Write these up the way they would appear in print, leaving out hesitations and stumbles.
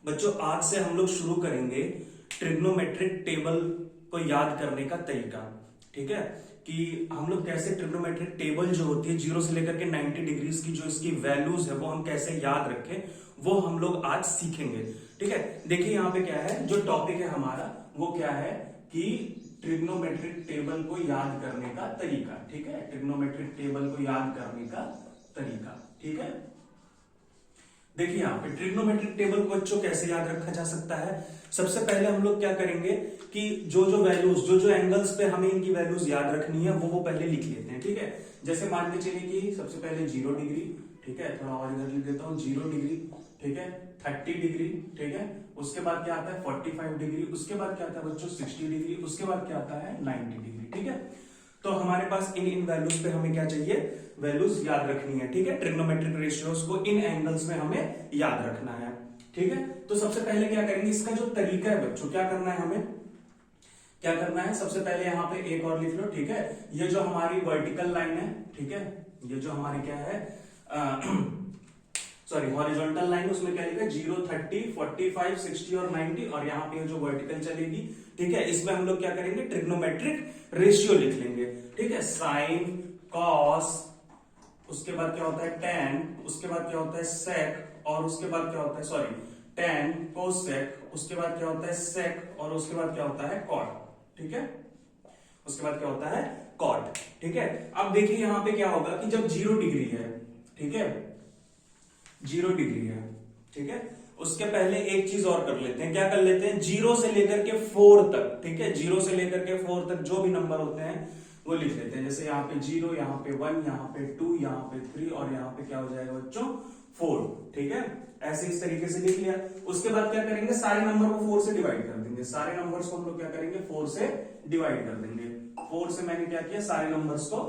बच्चों आज से हम लोग शुरू करेंगे ट्रिग्नोमेट्रिक टेबल को याद करने का तरीका। ठीक है, कि हम लोग कैसे ट्रिग्नोमेट्रिक टेबल जो होती है 0 से लेकर के 90 डिग्रीज की जो इसकी वैल्यूज है वो हम कैसे याद रखें, वो हम लोग आज सीखेंगे। ठीक है, देखिए यहाँ पे क्या है, जो टॉपिक है हमारा वो क्या है कि ट्रिग्नोमेट्रिक टेबल को याद करने का तरीका। ठीक है, ट्रिग्नोमेट्रिक टेबल को याद करने का तरीका। ठीक है, देखिए यहाँ पे ट्रिग्नोमेट्रिक टेबल को बच्चों कैसे याद रखा जा सकता है। सबसे पहले हम लोग क्या करेंगे कि जो जो वैल्यूज जो एंगल्स पे हमें इनकी वैल्यूज याद रखनी है वो पहले लिख लेते हैं। ठीक है, जैसे मान के चलिए कि सबसे पहले 0 डिग्री, ठीक है, थोड़ा और इधर लिख देता हूँ 0 डिग्री, ठीक है, 30 डिग्री, ठीक है, उसके बाद क्या आता है 45 डिग्री, उसके बाद क्या आता है बच्चों 60 डिग्री, उसके बाद क्या आता है 90 डिग्री। ठीक है, तो हमारे पास इन वैल्यूज पे हमें क्या चाहिए, वैल्यूज याद रखनी है। ठीक है, ट्रिग्नोमेट्रिक रेशियोज को इन एंगल्स में हमें याद रखना है। ठीक है, तो सबसे पहले क्या करेंगे, इसका जो तरीका है बच्चों, क्या करना है हमें, क्या करना है, सबसे पहले यहाँ पे एक और लिख लो। ठीक है, ये जो हमारी वर्टिकल लाइन है, ठीक है, ये जो हमारी क्या है सॉरी हॉरिजॉन्टल लाइन, उसमें क्या लिखा है 0, 30, 45, 60 और 90, और यहाँ पे जो वर्टिकल चलेगी, ठीक है, इसमें हम लोग क्या करेंगे, ट्रिग्नोमेट्रिक रेशियो लिख लेंगे। ठीक है, साइन, कॉस, उसके बाद क्या होता है टेन, उसके बाद क्या होता है सेक, और उसके बाद क्या होता है सॉरी टेन कोसेक, उसके बाद क्या होता है सेक, और उसके बाद क्या होता है कॉट। ठीक है, उसके बाद क्या होता है कॉट। ठीक है, अब देखिए यहां पे क्या होगा कि जब 0 डिग्री है, ठीक है, 0 डिग्री है, ठीक है, उसके पहले एक चीज और कर लेते हैं, क्या कर लेते हैं 0 से लेकर के 4 तक। ठीक है, 0 से लेकर के 4 तक जो भी नंबर होते हैं वो लिख लेते हैं। जैसे यहाँ पे 0, यहाँ पे 1, यहाँ पे 2, यहाँ पे 3, और यहाँ पे क्या हो जाएगा बच्चों 4। ठीक है, ऐसे इस तरीके से लिख लिया। उसके बाद क्या करेंगे, सारे नंबर को 4 से डिवाइड कर देंगे। सारे नंबर्स को हम लोग क्या करेंगे 4 से डिवाइड कर देंगे। 4 से मैंने क्या किया, सारे नंबर्स को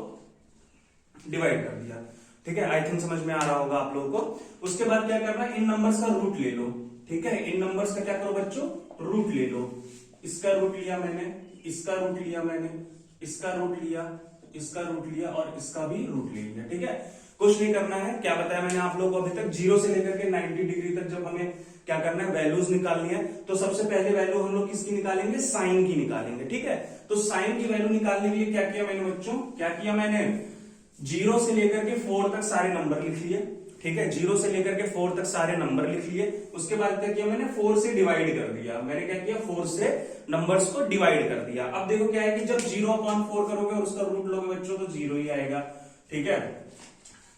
डिवाइड कर दिया। ठीक है, आई थिंक समझ में आ रहा होगा आप लोगों को। उसके बाद क्या करना है, इन नंबर्स का रूट ले लो। ठीक है, इन नंबर्स का क्या करो बच्चों, रूट ले लो। इसका रूट लिया मैंने, इसका रूट लिया मैंने, इसका रूट लिया, इसका रूट लिया, और इसका भी रूट ले लिया। ठीक है, कुछ नहीं करना है, क्या बताया मैंने आप लोगों को अभी तक, 0 से लेकर के 90 डिग्री तक जब हमें क्या करना है, वैल्यूज निकालनी है, तो सबसे पहले वैल्यू हम लोग किसकी निकालेंगे, साइन की निकालेंगे। ठीक है, तो साइन की वैल्यू निकालने के लिए क्या किया मैंने बच्चों, क्या किया मैंने 0 से लेकर के 4 तक सारे नंबर लिख लिए। ठीक है, 0 से लेकर के 4 तक सारे नंबर लिख लिए। उसके बाद क्या किया मैंने, 4 से डिवाइड कर दिया। मैंने क्या किया, 4 से नंबर्स को डिवाइड कर दिया। अब देखो क्या है कि जब 0/4 करोगे और उसका रूट लोगे बच्चों तो 0 ही आएगा। ठीक है,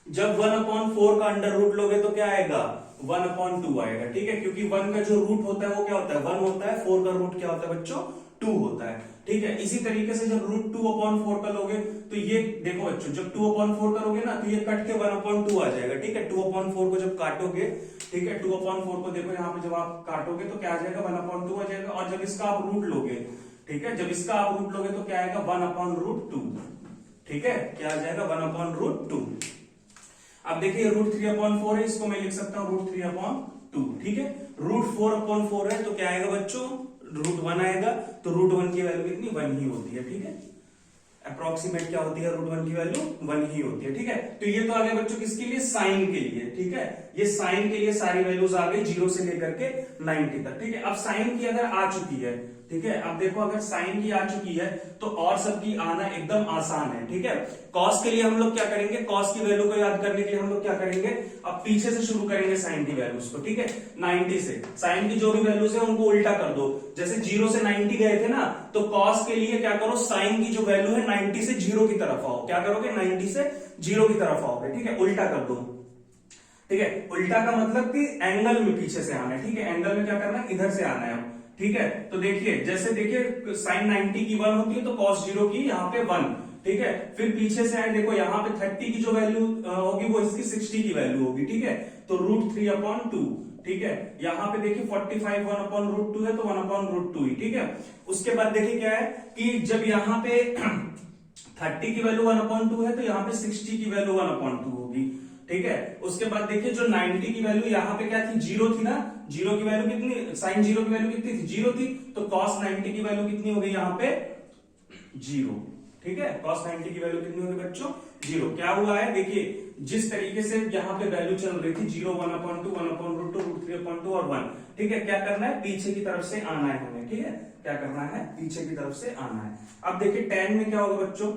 जब 1/4 का अंडर रूट लोगे तो क्या आएगा, 1/2 आएगा। ठीक है, क्योंकि 1 का जो रूट होता है वो क्या होता है 1 होता है, 4 का रूट क्या होता है बच्चों 2 होता है। ठीक है, इसी तरीके से जब रूट 2/4 का लोगे तो ये देखो बच्चों, जब 2/4 करोगे ना तो ये कट के 1/2 आ जाएगा। ठीक है, 2/4 को जब काटोगे, ठीक है, 2/4 को देखो यहाँ पे जब आप काटोगे तो क्या आ जाएगा 1/2 आ जाएगा। और जब इसका आप रूट लोगे, ठीक है, जब इसका आप रूट लोगे तो क्या आएगा 1/√2। ठीक है, क्या आ जाएगा 1/√2। अब देखिए रूट 3/4 है, इसको मैं लिख सकता हूँ रूट 3/2। ठीक है, रूट 4/4 है तो क्या आएगा बच्चों, रूट 1 आएगा। तो रूट 1 की वैल्यू कितनी 1 ही होती है। ठीक है, अप्रोक्सीमेट क्या होती है, रूट 1 की वैल्यू 1 ही होती है। ठीक है, तो ये तो आ गया बच्चों किसके लिए, साइन के लिए। ठीक है, ये साइन के लिए सारी वैल्यूज आ गई 0 से लेकर के 90 तक। ठीक है, अब साइन की अगर आ चुकी है, ठीक है, अब देखो अगर साइन की आ चुकी है तो और सबकी आना एकदम आसान है। ठीक है, कॉस के लिए हम लोग क्या करेंगे, कॉस की वैल्यू को याद करने के लिए हम लोग क्या करेंगे, अब पीछे से शुरू करेंगे साइन की वैल्यूज को। ठीक है, 90 से साइन की जो भी वैल्यूज है उनको उल्टा कर दो। जैसे 0 से 90 गए थे ना, तो कॉस के लिए क्या करो, साइन की जो वैल्यू है 90 से 0 की तरफ आओ। क्या करोगे, 90 से 0 की तरफ आओगे। ठीक है, उल्टा कर दो। ठीक है, उल्टा का मतलब कि एंगल में पीछे से आना है। ठीक है, एंगल में क्या करना है, इधर से आना है। ठीक है, तो देखिए जैसे देखिए साइन 90 की 1 होती है तो कॉस 0 की यहाँ पे 1। ठीक है, फिर पीछे से आए, देखो यहाँ पे 30 की जो वैल्यू होगी वो इसकी 60 की वैल्यू होगी। ठीक है, तो रूट 3/2। ठीक है, यहाँ पे देखिए 45 1/√2 है तो 1/√2 ही। ठीक है, उसके बाद देखिए क्या है कि जब यहाँ पे 30 की वैल्यू 1/2 है तो यहाँ पे 60 की वैल्यू 1/2 होगी। ठीक है, उसके बाद देखिए जो 90 की वैल्यू यहाँ पे क्या थी, 0 थी ना, 0 की वैल्यू कितनी, साइन 0 की वैल्यू कितनी थी, 0 थी, तो कॉस 90 की वैल्यू कितनी हो गई यहाँ पे 0। ठीक है, cos 90 की वैल्यू कितनी होगी बच्चों 0। क्या हुआ है देखिए जिस तरीके से यहाँ पे वैल्यू चल रही थी 0, 1/2, 1/√2, √3/2 और 1, ठीक है, क्या करना है, पीछे की तरफ से आना है हमें, ठीक है, क्या करना है, पीछे की तरफ से आना है। अब देखिए tan में क्या होगा बच्चों,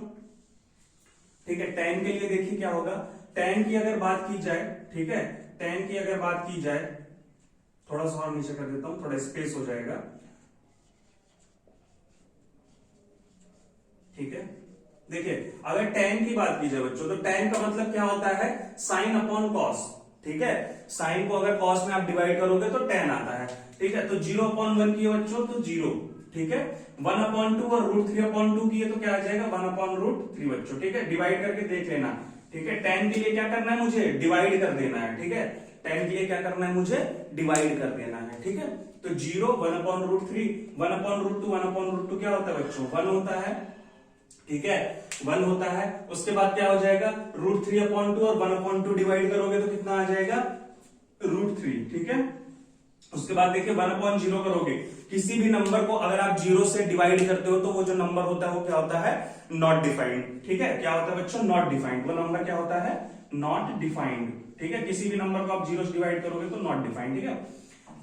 ठीक है, tan के लिए देखिए क्या होगा, tan की अगर बात की जाए, ठीक है, tan की अगर बात की जाए, थोड़ा सा और नीचे कर देता हूं, थोड़ा स्पेस हो जाएगा, ठीक है। देखिए अगर tan की बात की जाए बच्चों, तो tan का मतलब क्या होता है, साइन अपॉन कॉस, ठीक है, साइन को अगर कॉस में आप डिवाइड करोगे तो tan आता है, ठीक है। तो 0/1 की है बच्चों तो 0, ठीक है, 1/2 और √3/2 की है तो क्या आ जाएगा 1/√3 बच्चों, ठीक है, डिवाइड करके देख लेना, ठीक है। tan के लिए क्या करना है, मुझे डिवाइड कर देना है, ठीक है, tan के लिए क्या करना है, मुझे डिवाइड कर देना है, ठीक है। तो 0, 1/√3, 1/√2, 1/√2 क्या होता है बच्चों, 1 होता है, ठीक है, 1 होता है। उसके बाद क्या हो जाएगा, √3/2 और 1/2 डिवाइड करोगे तो कितना आ जाएगा, √3, ठीक है। उसके बाद देखिए 1/0 करोगे, किसी भी नंबर को अगर आप 0 से डिवाइड करते हो तो वो जो नंबर होता है वो क्या होता है, नॉट डिफाइंड, ठीक है, क्या होता है बच्चों, नॉट डिफाइंड, वो नंबर क्या होता है, नॉट डिफाइंड, ठीक है। किसी भी नंबर को आप 0 से डिवाइड करोगे तो नॉट डिफाइंड, ठीक है।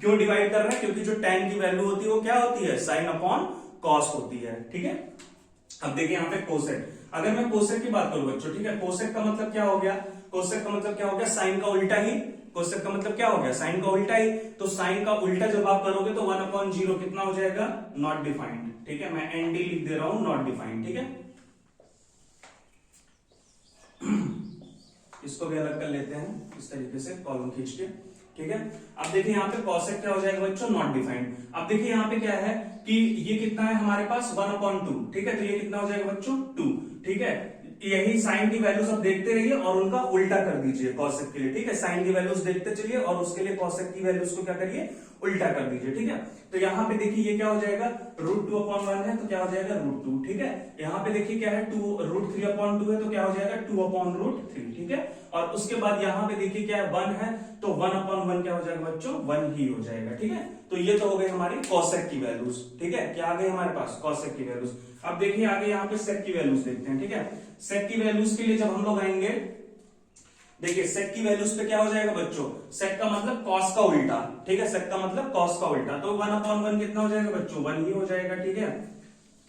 क्यों डिवाइड कर रहे हैं, क्योंकि जो tan की वैल्यू होती है वो क्या होती है, साइन अपॉन कॉस होती है, ठीक है। अब देखिए यहाँ पे कोसेक, अगर मैं कोसेक की बात करूं बच्चों, ठीक है, कोसेक का मतलब क्या हो गया, कोसेक का मतलब क्या हो गया, साइन का उल्टा ही, कोसेक का मतलब क्या हो गया, साइन का उल्टा ही, तो साइन का उल्टा जब आप करोगे तो 1/0 कितना हो जाएगा, नॉट डिफाइंड, ठीक है, मैं एनडी लिख दे रहा हूं, नॉट डिफाइंड, ठीक है। इसको भी अलग कर लेते हैं इस तरीके से कॉलम खींच के, ठीक है। अब देखिए यहाँ पे कॉसेक क्या हो जाएगा बच्चों, नॉट डिफाइंड। अब देखिए यहाँ पे क्या है कि ये कितना है हमारे पास 1/2, ठीक है, तो ये कितना हो जाएगा बच्चों 2, ठीक है। यही साइन की वैल्यूज आप देखते रहिए और उनका उल्टा कर दीजिए कॉसेक के लिए, ठीक है, साइन की वैल्यूज देखते चलिए और उसके लिए कॉसेक की वैल्यूज को क्या करिए, उल्टा कर दीजिए, ठीक है। तो यहाँ पे देखिए ये क्या हो जाएगा, √2/1 है तो क्या हो जाएगा √2, ठीक है। यहाँ पे देखिए क्या है, √3/2 है तो क्या हो जाएगा 2/√3, ठीक है। और उसके बाद यहाँ पे देखिए क्या है, 1 है तो 1/1 क्या हो जाएगा बच्चों, 1 ही हो जाएगा, ठीक है। तो ये तो हो गई हमारी कॉसेक की वैल्यूज, ठीक है, क्या आ गई हमारे पास, कॉसेक की वैल्यूज। अब देखिए आगे यहाँ पे सेक की वैल्यूज देखते हैं, ठीक है। सेक की वैल्यूज के लिए जब हम लोग आएंगे, देखिए सेक की वैल्यूज पे क्या हो जाएगा बच्चों, सेक का मतलब कॉस का उल्टा, ठीक है, सेक का मतलब कॉस का उल्टा, तो 1/1 कितना हो जाएगा बच्चों, 1 ही हो जाएगा, ठीक है,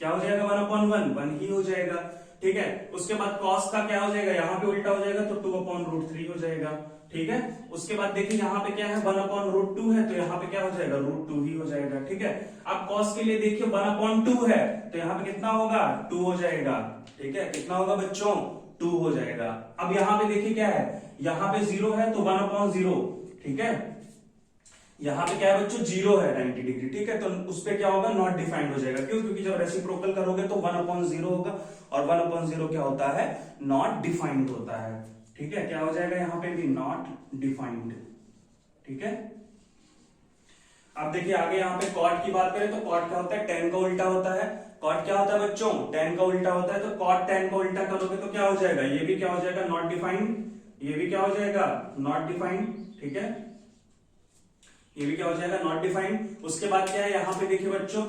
क्या हो जाएगा 1/1, 1 ही हो जाएगा, ठीक है। उसके बाद कॉस का क्या हो जाएगा, यहाँ पे उल्टा हो जाएगा तो 2/√3 हो जाएगा, ठीक है। उसके बाद देखिए यहाँ पे क्या है 1/√2 है तो यहाँ पे क्या हो जाएगा √2 ही हो जाएगा, ठीक है। अब कॉस के लिए देखिए 1/2 है तो यहाँ पे कितना होगा 2 हो जाएगा, ठीक है, कितना होगा बच्चों 2 हो जाएगा। अब यहाँ पे देखिए क्या है, यहाँ पे 0 है तो 1/0, ठीक है, यहाँ पे क्या है बच्चों 0 है 90 डिग्री, ठीक है, तो उस पे क्या होगा नॉट डिफाइंड हो जाएगा, क्यों, क्योंकि जब रेसिप्रोकल करोगे तो 1/0 होगा और 1/0 क्या होता है, नॉट डिफाइंड होता है, ठीक है, क्या हो जाएगा यहाँ पे भी नॉट डिफाइंड, ठीक है। अब देखिए आगे यहाँ पे कॉट की बात करें तो कॉट क्या होता है, tan का उल्टा होता है, कॉट क्या होता है बच्चों, tan का उल्टा होता है, तो कॉट tan का उल्टा करोगे तो क्या हो जाएगा, ये भी क्या हो जाएगा नॉट डिफाइंड, ये भी क्या हो जाएगा नॉट डिफाइंड, ठीक है, ये भी क्या हो जाएगा नॉट डिफाइंड। उसके बाद क्या है यहाँ पे देखिए बच्चों,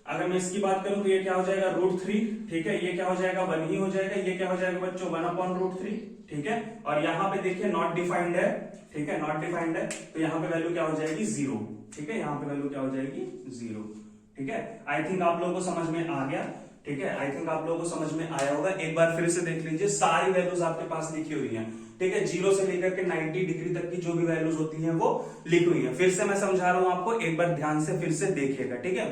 अगर मैं इसकी बात करूं तो ये क्या हो जाएगा √3, ठीक है, ये क्या हो जाएगा 1 ही हो जाएगा, ये क्या हो जाएगा बच्चों 1/√3, ठीक है। और यहाँ पे देखिए नॉट डिफाइंड है, ठीक है, नॉट डिफाइंड है तो यहाँ पे वैल्यू क्या हो जाएगी 0, ठीक है, यहाँ पे वैल्यू क्या हो जाएगी 0, ठीक है। आई थिंक आप लोगों को समझ में आ गया, ठीक है, आई थिंक आप लोगों को समझ में आया होगा। एक बार फिर से देख लीजिए, सारी वैल्यूज आपके पास लिखी हुई हैं, ठीक है, 0 से लेकर के 90 डिग्री तक की जो भी वैल्यूज होती हैं वो लिखी हुई हैं। फिर से मैं समझा रहा हूं आपको, एक बार ध्यान से फिर से देखिएगा, ठीक है।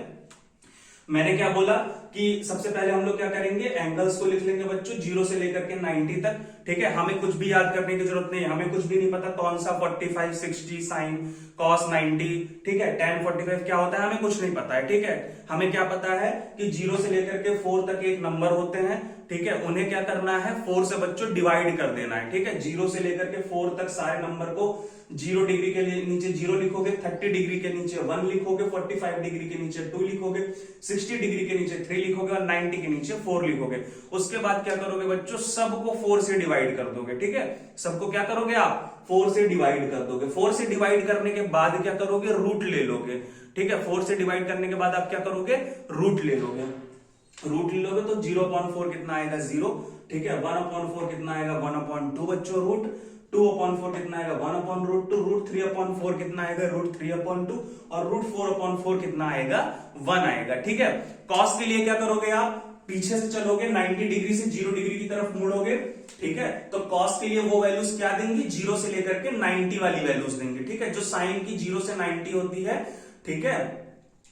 मैंने क्या बोला कि सबसे पहले हम लोग क्या करेंगे, एंगल्स को लिख लेंगे बच्चों 0 से लेकर के 90 तक, ठीक है। हमें कुछ भी याद करने की जरूरत नहीं है, हमें कुछ भी नहीं पता कौन सा 45, 60, साइन, कॉस 90, ठीक है, tan 45 क्या होता है हमें कुछ नहीं पता है, ठीक है। हमें क्या पता है कि 0 से लेकर के 4 तक एक नंबर होते हैं, ठीक है, उन्हें क्या करना है 4 से बच्चों डिवाइड कर देना है, ठीक है। 0 से लेकर के 4 तक सारे नंबर को 0 डिग्री के नीचे 0 लिखोगे, 30 डिग्री के नीचे 1 लिखोगे, 45 डिग्री के नीचे 2 लिखोगे, 60 डिग्री के नीचे 3 लिखोगे और 90 के नीचे 4 लिखोगे। उसके बाद क्या करोगे बच्चों, सबको 4 से डिवाइड कर दोगे, ठीक है, सबको क्या करोगे आप 4 से डिवाइड कर दोगे। 4 से डिवाइड करने के बाद क्या करोगे, रूट ले लोगे, ठीक है। 4 से डिवाइड करने के बाद आप क्या करोगे, रूट ले लोगे, रूट ले लोगे तो 0/4 कितना आएगा 0, ठीक है, 1/4 कितना आएगा 1/2 बच्चों रूट, 2/4 कितना आएगा 1/√2, √3/4 कितना आएगा √3/2 और √4/4 कितना आएगा 1 आएगा। ठीक है, कॉस के लिए क्या करोगे आप, पीछे से चलोगे 90 डिग्री से 0 डिग्री की तरफ मुड़ोगे। ठीक है, तो कॉस के लिए वो वैल्यूज क्या देंगी, 0 से लेकर के 90 वाली वैल्यूज देंगे। ठीक है, जो साइन की 0 से 90 होती है, ठीक है,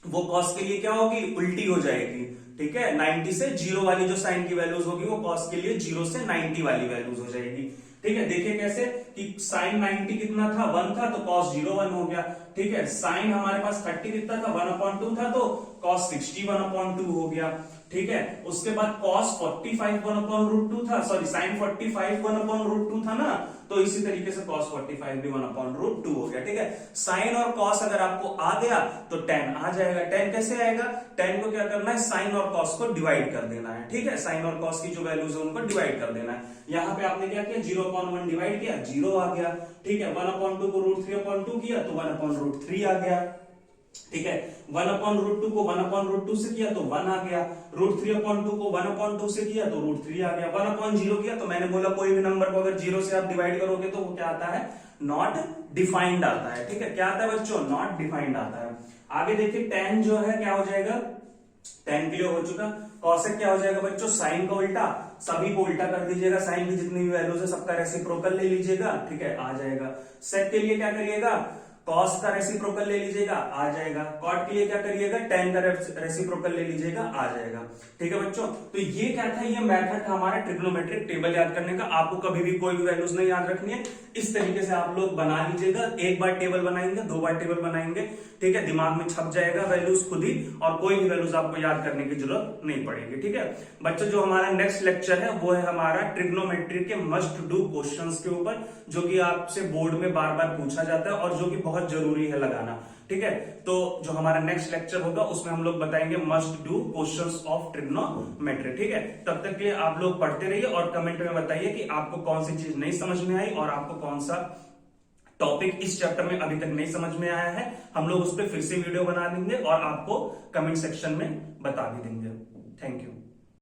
वो कॉस के लिए क्या होगी, उल्टी हो जाएगी। ठीक है, 90 से 0 वाली जो साइन की वैल्यूज होगी वो कॉस के लिए 0 से 90 वाली वैल्यूज हो जाएगी। ठीक है, देखिए कैसे कि साइन 90 कितना था 1 था, तो कॉस 0 1 हो गया। ठीक है, साइन हमारे पास 30 कितना था 1/2 था, तो कॉस 60 1/2 हो गया। ठीक है, उसके बाद कॉस 45 1/√2 था, सॉरी साइन 45 1/√2 था ना, तो इसी तरीके से कॉस 45 भी 1/√2 हो गया। ठीक है, साइन और कॉस अगर आपको आ गया तो tan आ जाएगा। tan कैसे आएगा, tan को क्या करना है, साइन और कॉस को डिवाइड कर देना है। ठीक है, साइन और कॉस की जो वैल्यूज है उनको डिवाइड कर देना है। यहां पे आपने क्या किया, 0/1 डिवाइड किया, 0 आ गया। ठीक है, 1/2 को √3/2 किया तो 1/√3 आ गया। ठीक है, 1/√2 को 1/√2 से किया तो 1 आ गया, √3/2 को 1/2 से किया तो √3 आ गया, 1/0 किया तो मैंने बोला कोई भी नंबर को अगर 0 से आप डिवाइड करोगे तो वो क्या आता है, नॉट डिफाइंड आता है। ठीक है, क्या आता है बच्चों, नॉट डिफाइंड आता है। आगे देखिए tan जो है क्या हो जाएगा, tan क्लियर हो चुका। कॉसेक क्या हो जाएगा बच्चों, साइन का उल्टा, सभी को उल्टा कर दीजिएगा, साइन की जितनी भी वैल्यूज है सबका रेसिप्रोकल ले लीजिएगा। ठीक है, आ जाएगा। सेक के लिए क्या करिएगा, कॉस का रेसिप्रोकल ले लीजिएगा, आ जाएगा। कॉट के लिए क्या करिएगा, tan का रेसिप्रोकल ले लीजिएगा, आ जाएगा। ठीक है बच्चों, तो ये क्या था, ये मेथड था हमारा ट्रिग्नोमेट्रिक टेबल याद करने का। आपको कभी भी कोई भी वैल्यूज नहीं याद रखनी है, इस तरीके से आप लोग बना लीजिएगा। एक बार टेबल बनाएंगे, 2 बार टेबल बनाएंगे, ठीक है, दिमाग में छप जाएगा वैल्यूज खुद ही, और कोई भी वैल्यूज आपको याद करने की जरूरत नहीं पड़ेगी। ठीक है बच्चों, जो हमारा नेक्स्ट लेक्चर है वो है हमारा ट्रिग्नोमेट्री के मस्ट डू क्वेश्चंस के ऊपर, जो कि आपसे बोर्ड में बार बार पूछा जाता है और जो कि बहुत जरूरी है लगाना। ठीक है, तो जो हमारा नेक्स्ट लेक्चर होगा उसमें हम लोग बताएंगे must do questions of trigonometry. ठीक है, तब तक के लिए आप लोग पढ़ते रहिए और कमेंट में बताइए कि आपको कौन सी चीज नहीं समझ में आई और आपको कौन सा टॉपिक इस चैप्टर में अभी तक नहीं समझ में आया है। हम लोग उस पर फिर से वीडियो बना देंगे और आपको कमेंट सेक्शन में बता भी देंगे। Thank you.